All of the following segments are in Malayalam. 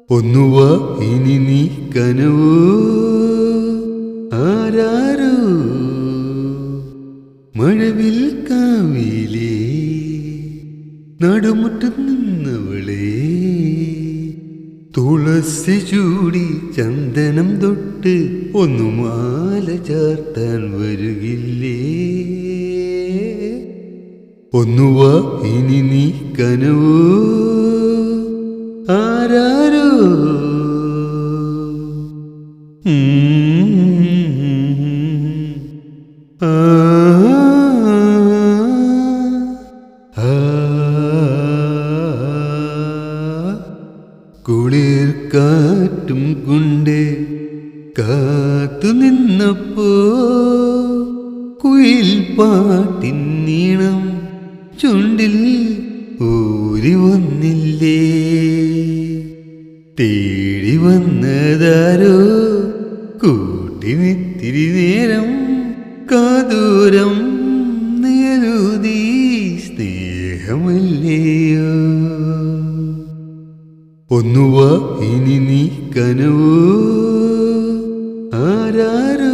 ഒന്നുവാ ഇനി നീ കനവോ ആരാരോ മഴവിൽ കാവിലേ നടുമുറ്റം നിന്നവളെ തുളസി ചൂടി ചന്ദനം തൊട്ട് ഒന്നു മാല ചാർത്താൻ വരുകില്ലേ ഒന്നുവാ ഇനി നീ കനവോ ആരാരോ കുളിർ കാറ്റും കൊണ്ട് കാത്തു നിന്നപ്പോ കുയിൽ പാട്ടിൻ നീണം ചുണ്ടിൽ ഊരി വന്നില്ലേ തേടി വന്നതാരോ കൂട്ടിനിത്തിരി നേരം കാതൂരം നേരുതി സ്നേഹമല്ലയോ ഒന്നുവാ ഇനി നീ കനവോ ആരാരോ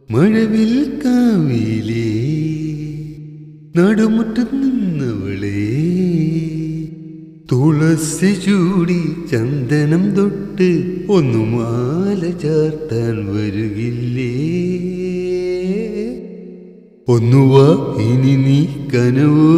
മഴവിൽ കാവിലേ നടുമുറ്റം നിന്നവളെ തുളസി ചൂടി ചന്ദനം തൊട്ട് ഒന്നു മാല ചാർത്താൻ വരുകില്ലേ ഒന്നുവാ ഇനി നീ കനവോ